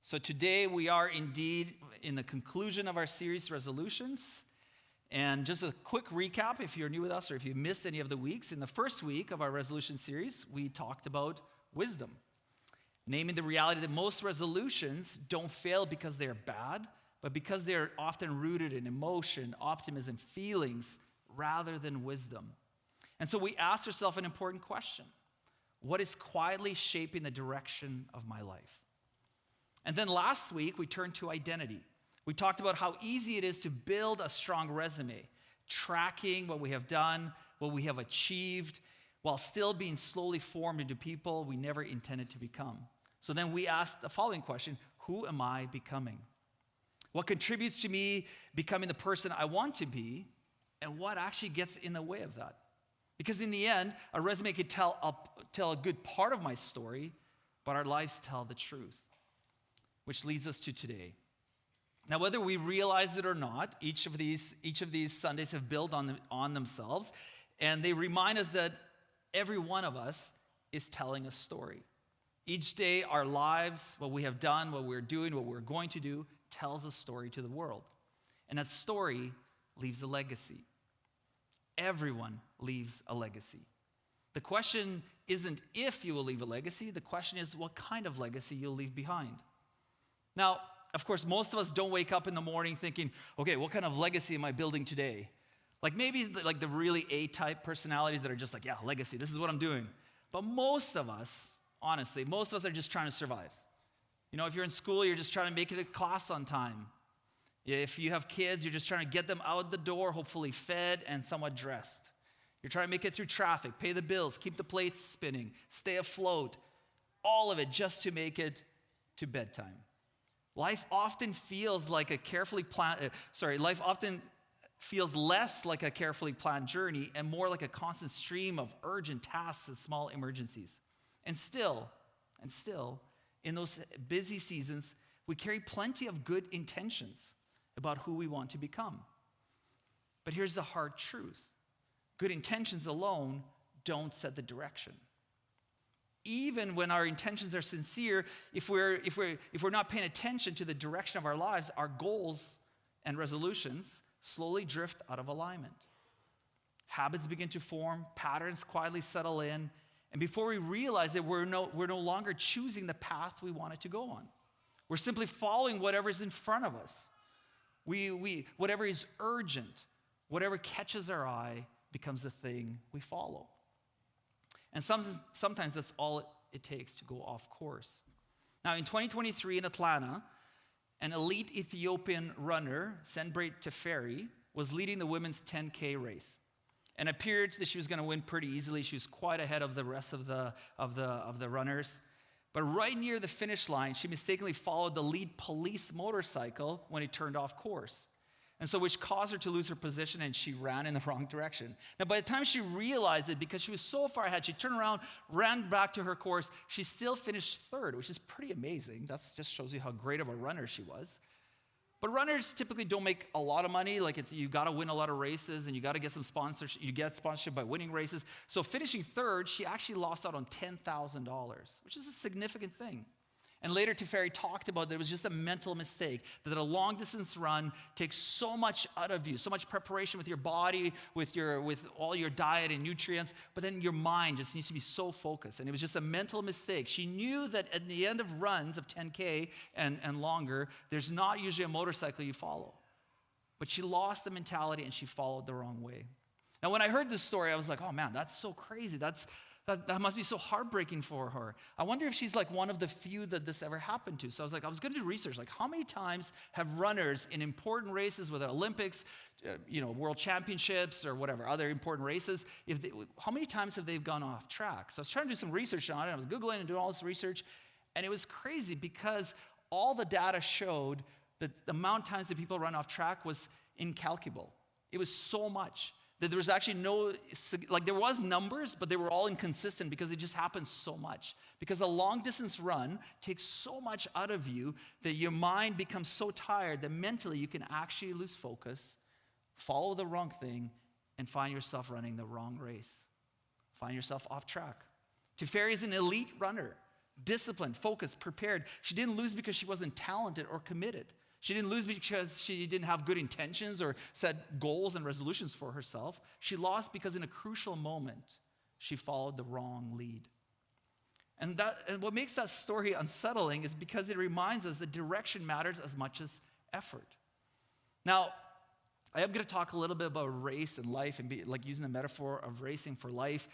So today we are indeed in the conclusion of our series, Resolutions. And just a quick recap, if you're new with us or if you missed any of the weeks. In the first week of our resolution series, we talked about wisdom, naming the reality that most resolutions don't fail because they're bad, but because they're often rooted in emotion, optimism, feelings, rather than wisdom. And so we asked ourselves an important question. What is quietly shaping the direction of my life? And then last week, we turned to identity. We talked about how easy it is to build a strong resume, tracking what we have done, what we have achieved, while still being slowly formed into people we never intended to become. So then we asked the following question: who am I becoming? What contributes to me becoming the person I want to be, and what actually gets in the way of that? Because in the end, a resume could tell a good part of my story, but our lives tell the truth. Which leads us to today. Now, whether we realize it or not, each of these Sundays have built on themselves, and they remind us that every one of us is telling a story. Each day, our lives, what we have done, what we're doing, what we're going to do, tells a story to the world. And that story leaves a legacy. Everyone leaves a legacy. The question isn't if you will leave a legacy, the question is what kind of legacy you'll leave behind. Now, of course, most of us don't wake up in the morning thinking, okay, what kind of legacy am I building today? Like maybe like the really A-type personalities that are just like, yeah, legacy, this is what I'm doing. But most of us, honestly, are just trying to survive. You know, if you're in school, you're just trying to make it to class on time. If you have kids, you're just trying to get them out the door, hopefully fed and somewhat dressed. You're trying to make it through traffic, pay the bills, keep the plates spinning, stay afloat, all of it just to make it to bedtime. Life often feels like a life often feels less like a carefully planned journey and more like a constant stream of urgent tasks and small emergencies. And still, in those busy seasons, we carry plenty of good intentions about who we want to become. But here's the hard truth. Good intentions alone don't set the direction. Even when our intentions are sincere, if we're not paying attention to the direction of our lives, our goals and resolutions slowly drift out of alignment. Habits begin to form, patterns quietly settle in, and before we realize it, we're no longer choosing the path we wanted to go on. We're simply following whatever's in front of us. Whatever is urgent, whatever catches our eye becomes the thing we follow. And sometimes that's all it takes to go off course. Now, in 2023 in Atlanta, an elite Ethiopian runner, Senbret Teferi, was leading the women's 10K race. And it appeared that she was going to win pretty easily. She was quite ahead of the rest of the runners. But right near the finish line, she mistakenly followed the lead police motorcycle when he turned off course. And so which caused her to lose her position, and she ran in the wrong direction. Now, by the time she realized it, because she was so far ahead, she turned around, ran back to her course. She still finished third, which is pretty amazing. That just shows you how great of a runner she was. But runners typically don't make a lot of money. Like you got to win a lot of races, and you got to get some sponsorship. You get sponsorship by winning races. So finishing third, she actually lost out on $10,000, which is a significant thing. And later, Teferi talked about that it was just a mental mistake, that a long-distance run takes so much out of you, so much preparation with your body, with all your diet and nutrients, but then your mind just needs to be so focused. And it was just a mental mistake. She knew that at the end of runs of 10K and longer, there's not usually a motorcycle you follow. But she lost the mentality and she followed the wrong way. Now, when I heard this story, I was like, oh man, that's so crazy. That must be so heartbreaking for her. I wonder if she's like one of the few that this ever happened to. So I was going to do research, like how many times have runners in important races, whether Olympics, World Championships or whatever, other important races, how many times have they gone off track? So I was trying to do some research on it. I was Googling and doing all this research, and it was crazy because all the data showed that the amount of times that people run off track was incalculable. It was so much. That there was actually there was numbers, but they were all inconsistent because it just happens so much. Because a long distance run takes so much out of you that your mind becomes so tired that mentally you can actually lose focus, follow the wrong thing, and find yourself running the wrong race. Find yourself off track. Teferi is an elite runner. disciplined, focused, prepared. She didn't lose because she wasn't talented or committed. She didn't lose because she didn't have good intentions or set goals and resolutions for herself. She lost because in a crucial moment, she followed the wrong lead. And what makes that story unsettling is because it reminds us that direction matters as much as effort. Now, I am going to talk a little bit about race and life and be like using the metaphor of racing for life.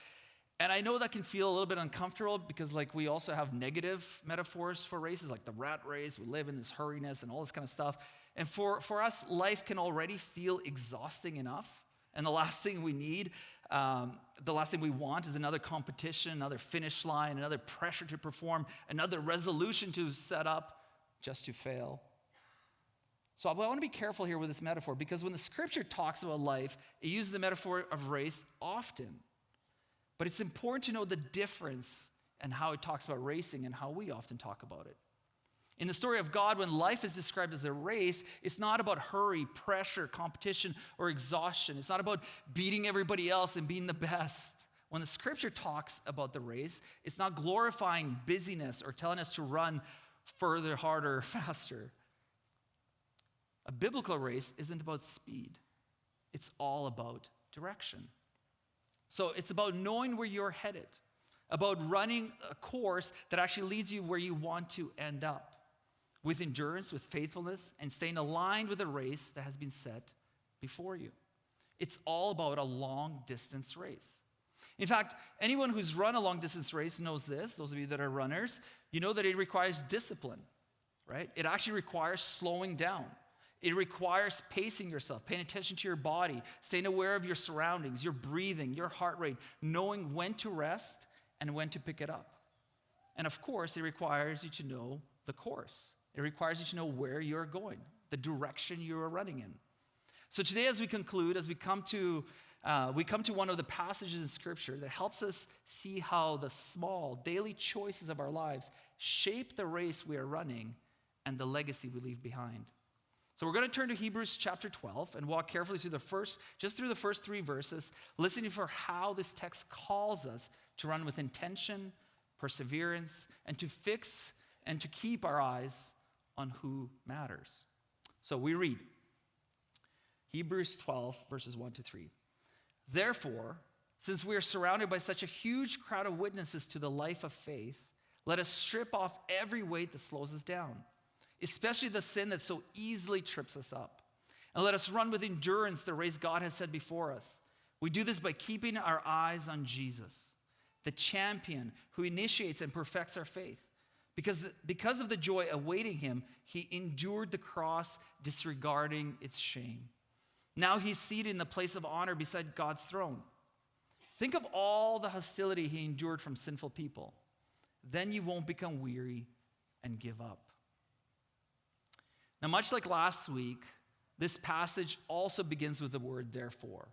And I know that can feel a little bit uncomfortable because like we also have negative metaphors for races, like the rat race. We live in this hurriness and all this kind of stuff. And for us, life can already feel exhausting enough. And the last thing we need, the last thing we want is another competition, another finish line, another pressure to perform, another resolution to set up just to fail. So I want to be careful here with this metaphor because when the scripture talks about life, it uses the metaphor of race often. But it's important to know the difference and how it talks about racing and how we often talk about it. In the story of God, when life is described as a race, it's not about hurry, pressure, competition, or exhaustion. It's not about beating everybody else and being the best. When the scripture talks about the race, it's not glorifying busyness or telling us to run further, harder, faster. A biblical race isn't about speed. It's all about direction. So it's about knowing where you're headed, about running a course that actually leads you where you want to end up, with endurance, with faithfulness, and staying aligned with a race that has been set before you. It's all about a long-distance race. In fact, anyone who's run a long-distance race knows this. Those of you that are runners, you know that it requires discipline, right? It actually requires slowing down. It requires pacing yourself, paying attention to your body, staying aware of your surroundings, your breathing, your heart rate, knowing when to rest and when to pick it up. And of course, it requires you to know the course. It requires you to know where you're going, the direction you are running in. So today, as we conclude, as we come to one of the passages in Scripture that helps us see how the small daily choices of our lives shape the race we are running and the legacy we leave behind. So we're going to turn to Hebrews chapter 12 and walk carefully through the first 3 verses, listening for how this text calls us to run with intention, perseverance, and to fix and to keep our eyes on who matters. So we read Hebrews 12, verses 1 to 3. Therefore, since we are surrounded by such a huge crowd of witnesses to the life of faith, let us strip off every weight that slows us down, especially the sin that so easily trips us up. And let us run with endurance the race God has set before us. We do this by keeping our eyes on Jesus, the champion who initiates and perfects our faith. Because of the joy awaiting him, he endured the cross, disregarding its shame. Now he's seated in the place of honor beside God's throne. Think of all the hostility he endured from sinful people. Then you won't become weary and give up. Now, much like last week, this passage also begins with the word therefore,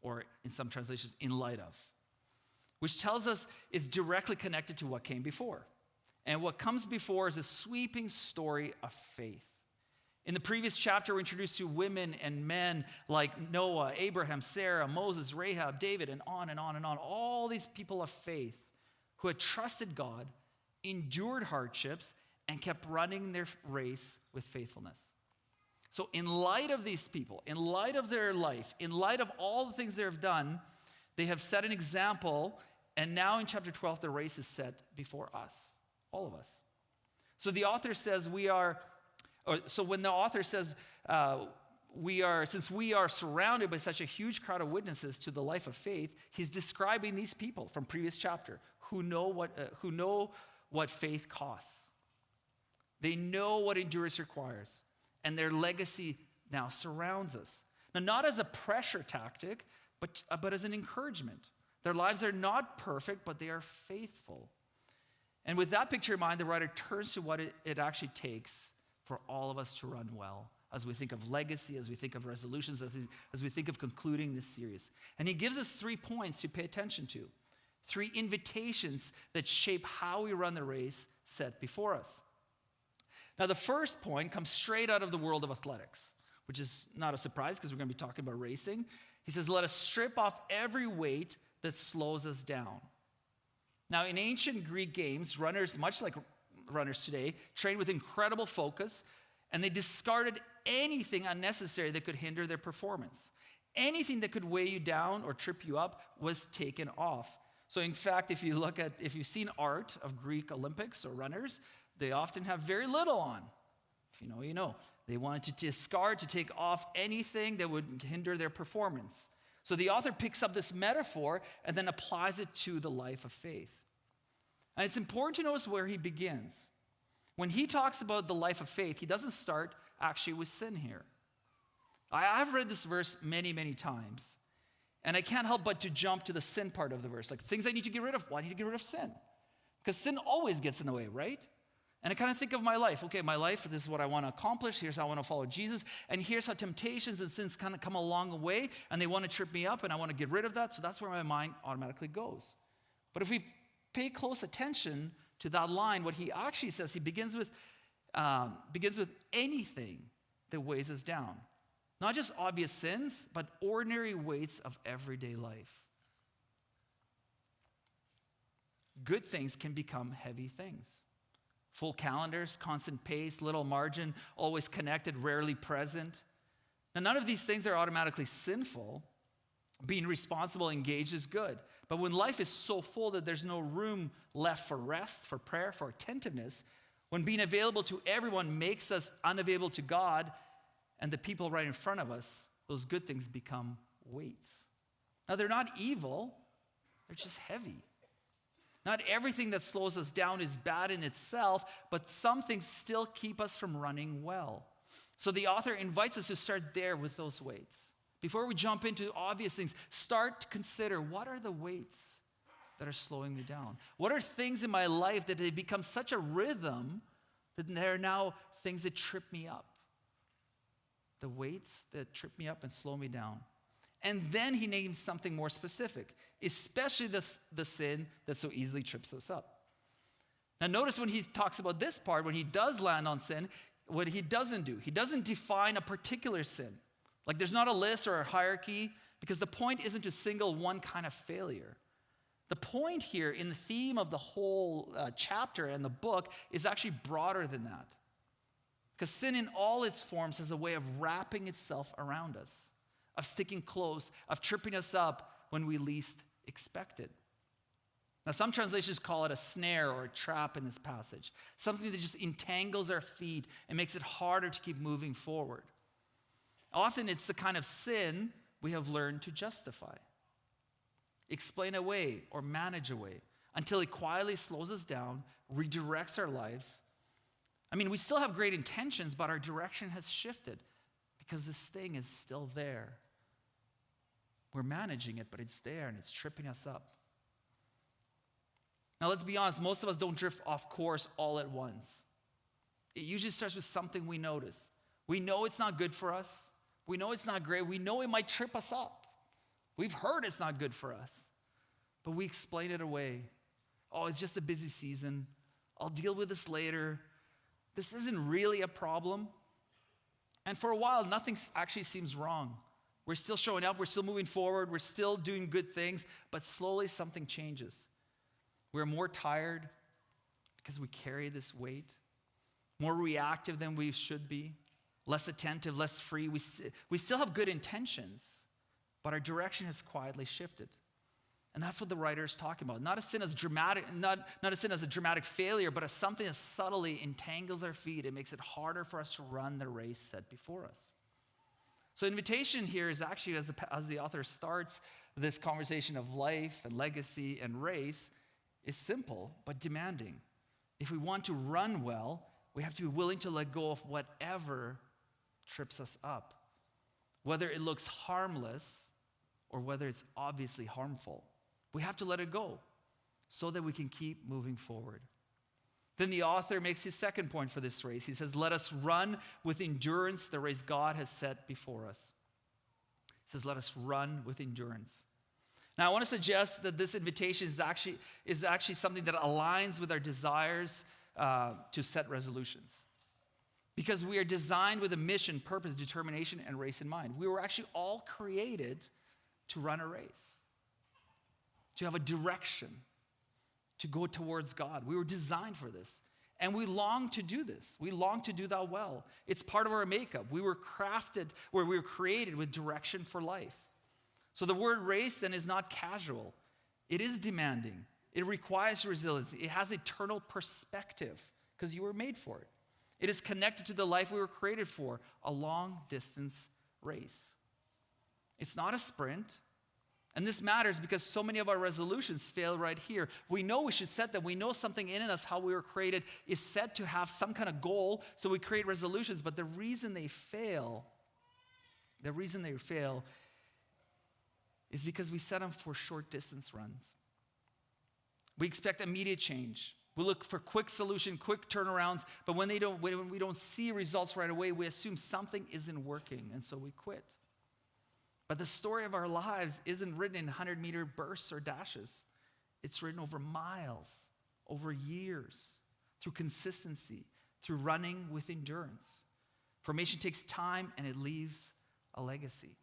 or in some translations, in light of, which tells us it's directly connected to what came before. And what comes before is a sweeping story of faith. In the previous chapter, we're introduced to women and men like Noah, Abraham, Sarah, Moses, Rahab, David, and on and on and on. All these people of faith who had trusted God, endured hardships, and kept running their race with faithfulness. So in light of these people, in light of their life, in light of all the things they have done, they have set an example, and now in chapter 12, the race is set before us, all of us. So the author says when the author says since we are surrounded by such a huge crowd of witnesses to the life of faith, he's describing these people from previous chapter who know what faith costs. They know what endurance requires, and their legacy now surrounds us. Now, not as a pressure tactic, but as an encouragement. Their lives are not perfect, but they are faithful. And with that picture in mind, the writer turns to what it actually takes for all of us to run well, as we think of legacy, as we think of resolutions, as we think of concluding this series. And he gives us 3 points to pay attention to, 3 invitations that shape how we run the race set before us. Now, the first point comes straight out of the world of athletics, which is not a surprise because we're going to be talking about racing. He says, let us strip off every weight that slows us down. Now, in ancient Greek games, runners, much like runners today, trained with incredible focus, and they discarded anything unnecessary that could hinder their performance. Anything that could weigh you down or trip you up was taken off. So in fact, if you've seen art of Greek Olympics or runners, they often have very little on. If you know, you know. They wanted to discard, to take off anything that would hinder their performance. So the author picks up this metaphor and then applies it to the life of faith. And it's important to notice where he begins. When he talks about the life of faith, he doesn't start actually with sin here. I've read this verse many, many times, and I can't help but to jump to the sin part of the verse. Like things I need to get rid of. Why do I need to get rid of sin? Because sin always gets in the way, right? And I kind of think of my life. Okay, my life, this is what I want to accomplish. Here's how I want to follow Jesus. And here's how temptations and sins kind of come along the way, and they want to trip me up, and I want to get rid of that. So that's where my mind automatically goes. But if we pay close attention to that line, what he actually says, he begins with anything that weighs us down. Not just obvious sins, but ordinary weights of everyday life. Good things can become heavy things. Full calendars, constant pace, little margin, always connected, rarely present. Now, none of these things are automatically sinful. Being responsible, engaged is good. But when life is so full that there's no room left for rest, for prayer, for attentiveness, when being available to everyone makes us unavailable to God and the people right in front of us, those good things become weights. Now, they're not evil, they're just heavy. Not everything that slows us down is bad in itself, but some things still keep us from running well. So the author invites us to start there with those weights. Before we jump into obvious things, start to consider, what are the weights that are slowing me down? What are things in my life that they become such a rhythm that they're now things that trip me up? The weights that trip me up and slow me down. And then he names something more specific, especially the sin that so easily trips us up. Now notice when he talks about this part, when he does land on sin, what he doesn't do. He doesn't define a particular sin. Like there's not a list or a hierarchy, because the point isn't to single one kind of failure. The point here in the theme of the whole chapter and the book is actually broader than that. Because sin in all its forms has a way of wrapping itself around us, of sticking close, of tripping us up when we least expect it. Now, some translations call it a snare or a trap in this passage, something that just entangles our feet and makes it harder to keep moving forward. Often it's the kind of sin we have learned to justify, explain away, or manage away until it quietly slows us down, redirects our lives. I mean, we still have great intentions, but our direction has shifted because this thing is still there. We're managing it, but it's there and it's tripping us up. Now, let's be honest, most of us don't drift off course all at once. It usually starts with something we notice. We know it's not good for us. We know it's not great. We know it might trip us up. We've heard it's not good for us, but we explain it away. Oh, it's just a busy season. I'll deal with this later. This isn't really a problem. And for a while, nothing actually seems wrong. We're still showing up. We're still moving forward. We're still doing good things, but slowly something changes. We're more tired because we carry this weight, more reactive than we should be, less attentive, less free. We still have good intentions, but our direction has quietly shifted. And that's what the writer is talking about. Not a sin as dramatic, not a sin as a dramatic failure, but as something that subtly entangles our feet and makes it harder for us to run the race set before us. So invitation here is actually, as the author starts this conversation of life and legacy and race, is simple but demanding. If we want to run well, we have to be willing to let go of whatever trips us up, whether it looks harmless or whether it's obviously harmful. We have to let it go so that we can keep moving forward. Then the author makes his second point for this race. He says, let us run with endurance the race God has set before us. He says, let us run with endurance. Now, I want to suggest that this invitation is actually something that aligns with our desires to set resolutions. Because we are designed with a mission, purpose, determination, and race in mind. We were actually all created to run a race, to have a direction. to go towards God. We were designed for this. And we long to do this. We long to do that well. It's part of our makeup. We were crafted, where we were created with direction for life. So the word race then is not casual. It is demanding. It requires resilience. It has eternal perspective because you were made for it. It is connected to the life we were created for, a long-distance race. It's not a sprint. And this matters because so many of our resolutions fail right here. We know we should set them. We know something in us, how we were created, is set to have some kind of goal, so we create resolutions. But the reason they fail is because we set them for short-distance runs. We expect immediate change. We look for quick solution, quick turnarounds, but when we don't see results right away, we assume something isn't working, and so we quit. But the story of our lives isn't written in 100-meter bursts or dashes. It's written over miles, over years, through consistency, through running with endurance. Formation takes time, and it leaves a legacy.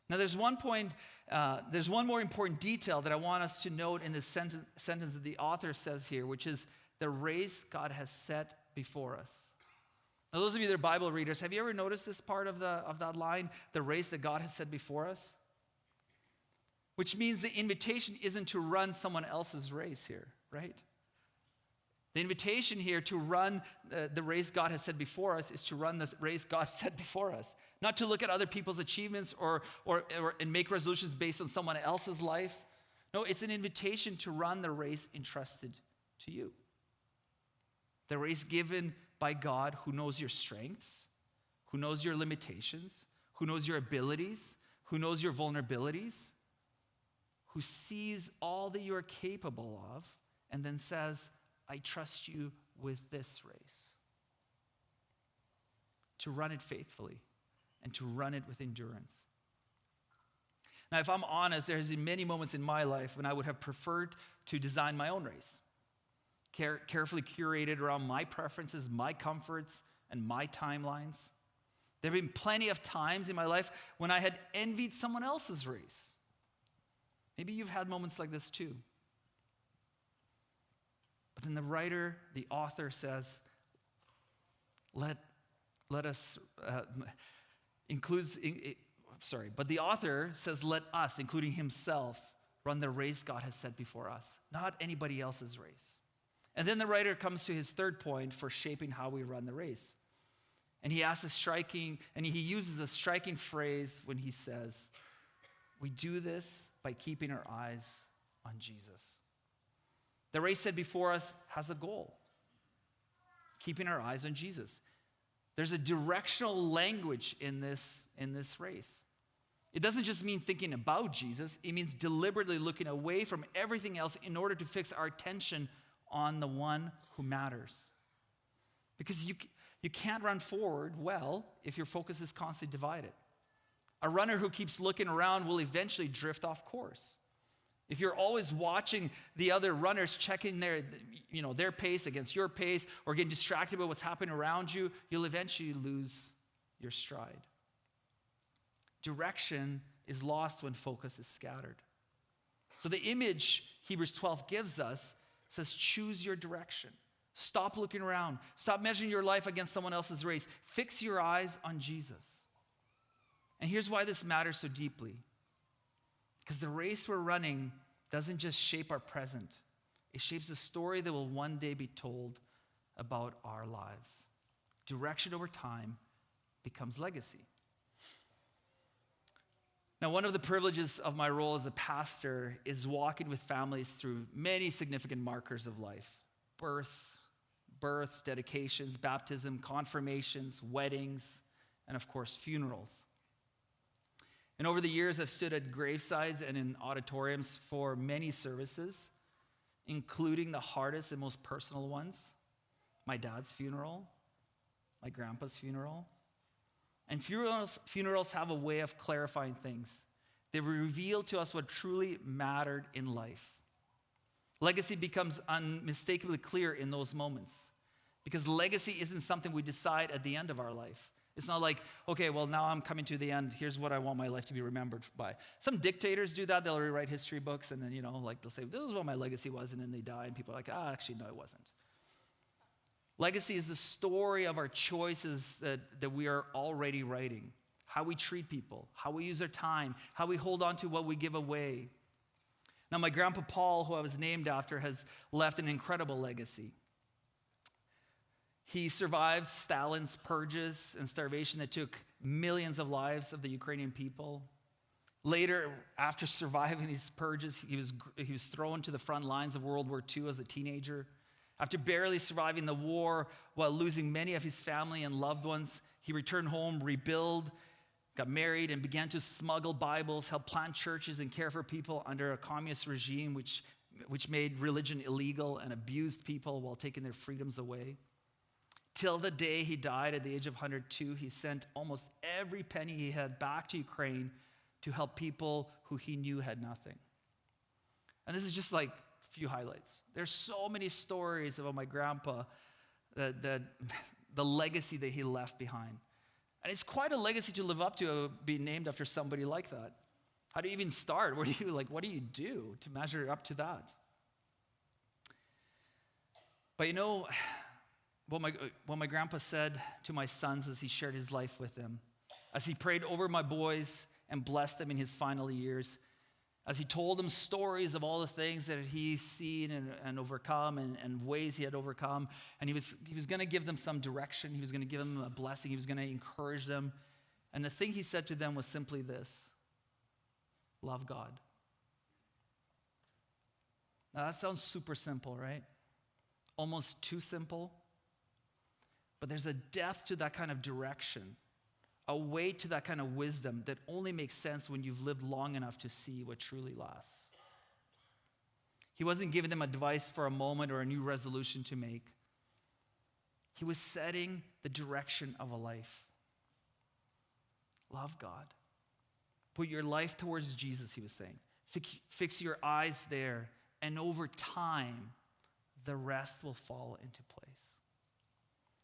Now, there's one more important detail that I want us to note in this sentence that the author says here, which is the race God has set before us. Now, those of you that are Bible readers, have you ever noticed this part of that line, the race that God has set before us? Which means the invitation isn't to run someone else's race here, right? The invitation here to run the race God has set before us is to run the race God set before us. Not to look at other people's achievements and make resolutions based on someone else's life. No, it's an invitation to run the race entrusted to you. The race given by God, who knows your strengths, who knows your limitations, who knows your abilities, who knows your vulnerabilities, who sees all that you are capable of, and then says, I trust you with this race. To run it faithfully and to run it with endurance. Now, if I'm honest, there has been many moments in my life when I would have preferred to design my own race. Carefully curated around my preferences, my comforts, and my timelines. There have been plenty of times in my life when I had envied someone else's race. Maybe you've had moments like this too. But then the author says, but the author says, let us, including himself, run the race God has set before us, not anybody else's race. And then the writer comes to his third point for shaping how we run the race. And he uses a striking phrase when he says, we do this by keeping our eyes on Jesus. The race set before us has a goal, keeping our eyes on Jesus. There's a directional language in this race. It doesn't just mean thinking about Jesus. It means deliberately looking away from everything else in order to fix our attention on the one who matters. Because you can't run forward well if your focus is constantly divided. A runner who keeps looking around will eventually drift off course. If you're always watching the other runners checking their pace against your pace or getting distracted by what's happening around you, you'll eventually lose your stride. Direction is lost when focus is scattered. So the image Hebrews 12 gives us says, choose your direction. Stop looking around. Stop measuring your life against someone else's race. Fix your eyes on Jesus. And here's why this matters so deeply. Because the race we're running doesn't just shape our present. It shapes the story that will one day be told about our lives. Direction over time becomes legacy. Now, one of the privileges of my role as a pastor is walking with families through many significant markers of life. Births, dedications, baptism, confirmations, weddings, and of course, funerals. And over the years, I've stood at gravesides and in auditoriums for many services, including the hardest and most personal ones. My dad's funeral, my grandpa's funeral. And funerals have a way of clarifying things. They reveal to us what truly mattered in life. Legacy becomes unmistakably clear in those moments because legacy isn't something we decide at the end of our life. It's not like, okay, well, now I'm coming to the end. Here's what I want my life to be remembered by. Some dictators do that. They'll rewrite history books, and then, they'll say, this is what my legacy was, and then they die, and people are like, actually, no, it wasn't. Legacy is the story of our choices that we are already writing. How we treat people, how we use our time, how we hold on to what we give away. Now, my grandpa Paul, who I was named after, has left an incredible legacy. He survived Stalin's purges and starvation that took millions of lives of the Ukrainian people. Later, after surviving these purges, he was thrown to the front lines of World War II as a teenager. After barely surviving the war while losing many of his family and loved ones, he returned home, rebuilt, got married, and began to smuggle Bibles, help plant churches, and care for people under a communist regime which made religion illegal and abused people while taking their freedoms away. Till the day he died at the age of 102, he sent almost every penny he had back to Ukraine to help people who he knew had nothing. And this is just like a few highlights. There's so many stories about my grandpa, that the legacy that he left behind. And it's quite a legacy to live up to, being named after somebody like that. How do you even start? What do you do to measure up to that? But what my grandpa said to my sons as he shared his life with them, as he prayed over my boys and blessed them in his final years, as he told them stories of all the things that he's seen and overcome and ways he had overcome, and he was going to give them some direction. He was going to give them a blessing. He was going to encourage them. And the thing he said to them was simply this: love God. Now that sounds super simple, right? Almost too simple. But there's a depth to that kind of direction, a weight to that kind of wisdom that only makes sense when you've lived long enough to see what truly lasts. He wasn't giving them advice for a moment or a new resolution to make. He was setting the direction of a life. Love God. Put your life towards Jesus, he was saying. Fix your eyes there, and over time, the rest will fall into place.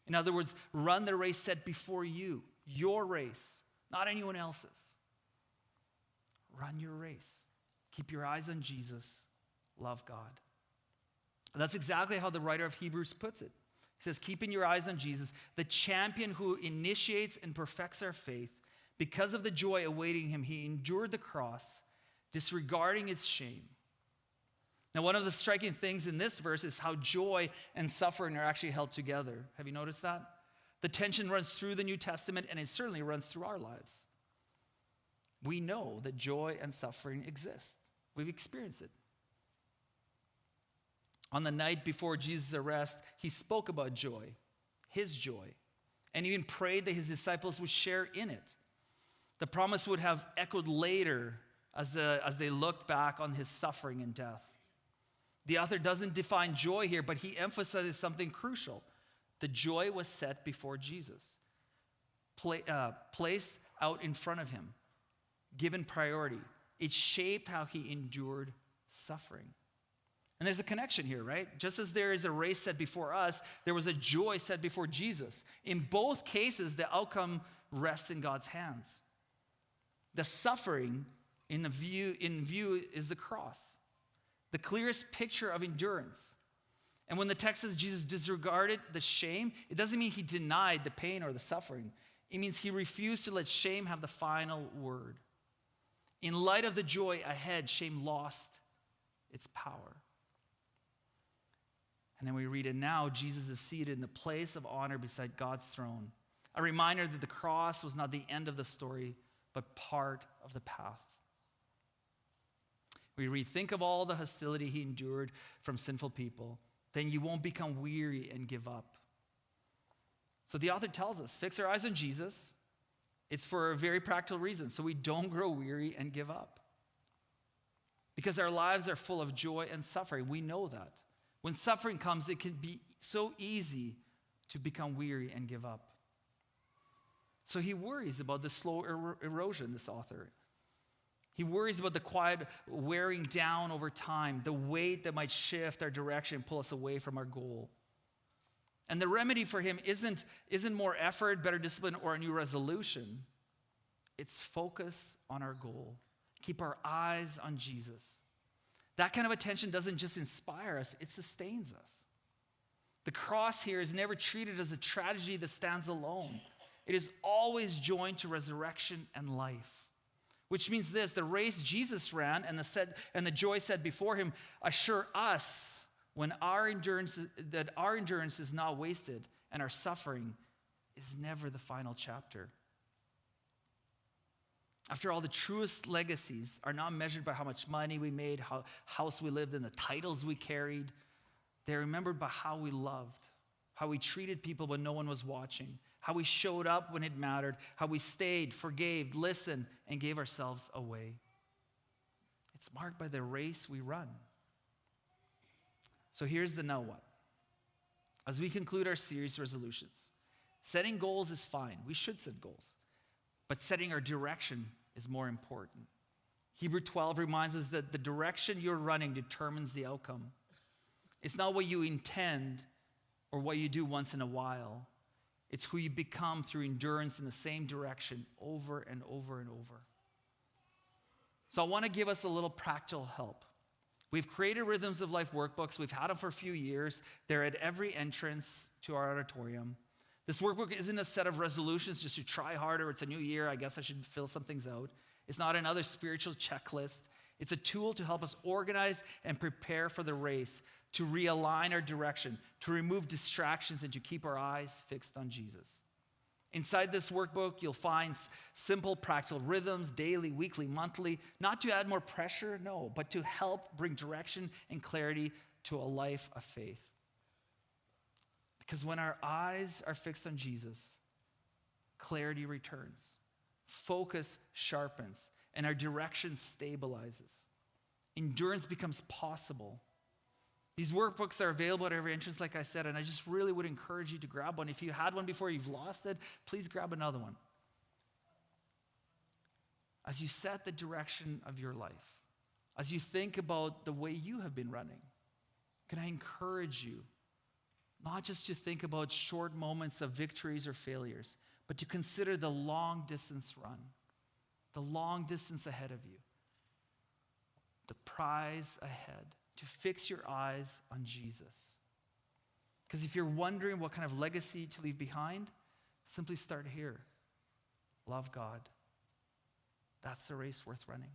In other words, run the race set before you, your race, not anyone else's. Run your race. Keep your eyes on Jesus. Love God. And that's exactly how the writer of Hebrews puts it. He says, keeping your eyes on Jesus, the champion who initiates and perfects our faith. Because of the joy awaiting him, he endured the cross, disregarding its shame. Now, one of the striking things in this verse is how joy and suffering are actually held together. Have you noticed that? The tension runs through the New Testament, and it certainly runs through our lives. We know that joy and suffering exist. We've experienced it. On the night before Jesus' arrest, he spoke about joy, his joy, and even prayed that his disciples would share in it. The promise would have echoed later as they looked back on his suffering and death. The author doesn't define joy here, but he emphasizes something crucial. The joy was set before Jesus, placed out in front of him, given priority. It shaped how he endured suffering. And there's a connection here, right? Just as there is a race set before us, there was a joy set before Jesus. In both cases, the outcome rests in God's hands. The suffering in view is the cross, the clearest picture of endurance. And when the text says Jesus disregarded the shame, it doesn't mean he denied the pain or the suffering. It means he refused to let shame have the final word. In light of the joy ahead, shame lost its power. And then we read it now, Jesus is seated in the place of honor beside God's throne. A reminder that the cross was not the end of the story, but part of the path. We read, think of all the hostility he endured from sinful people. Then you won't become weary and give up. So the author tells us, fix our eyes on Jesus. It's for a very practical reason, so we don't grow weary and give up. Because our lives are full of joy and suffering. We know that. When suffering comes, it can be so easy to become weary and give up. So he worries about the slow erosion, this author. He worries about the quiet wearing down over time, the weight that might shift our direction and pull us away from our goal. And the remedy for him isn't more effort, better discipline, or a new resolution. It's focus on our goal. Keep our eyes on Jesus. That kind of attention doesn't just inspire us, it sustains us. The cross here is never treated as a tragedy that stands alone. It is always joined to resurrection and life. Which means this: the race Jesus ran and the joy set before him assure us that our endurance is not wasted and our suffering is never the final chapter. After all, the truest legacies are not measured by how much money we made, how house we lived in, the titles we carried. They're remembered by how we loved, how we treated people when no one was watching, how we showed up when it mattered, how we stayed, forgave, listened, and gave ourselves away. It's marked by the race we run. So here's the now what. As we conclude our series resolutions, setting goals is fine. We should set goals. But setting our direction is more important. Hebrew 12 reminds us that the direction you're running determines the outcome. It's not what you intend or what you do once in a while. It's who you become through endurance in the same direction over and over and over. So I want to give us a little practical help. We've created Rhythms of Life workbooks. We've had them for a few years. They're at every entrance to our auditorium. This workbook isn't a set of resolutions just to try harder. It's a new year. I guess I should fill some things out. It's not another spiritual checklist. It's a tool to help us organize and prepare for the race, to realign our direction, to remove distractions, and to keep our eyes fixed on Jesus. Inside this workbook, you'll find simple, practical rhythms, daily, weekly, monthly, not to add more pressure, no, but to help bring direction and clarity to a life of faith. Because when our eyes are fixed on Jesus, clarity returns, focus sharpens, and our direction stabilizes. Endurance becomes possible. These workbooks are available at every entrance, like I said, and I just really would encourage you to grab one. If you had one before, you've lost it, please grab another one. As you set the direction of your life, as you think about the way you have been running, can I encourage you not just to think about short moments of victories or failures, but to consider the long distance run, the long distance ahead of you, the prize ahead, to fix your eyes on Jesus. Because if you're wondering what kind of legacy to leave behind, simply start here. Love God. That's the race worth running.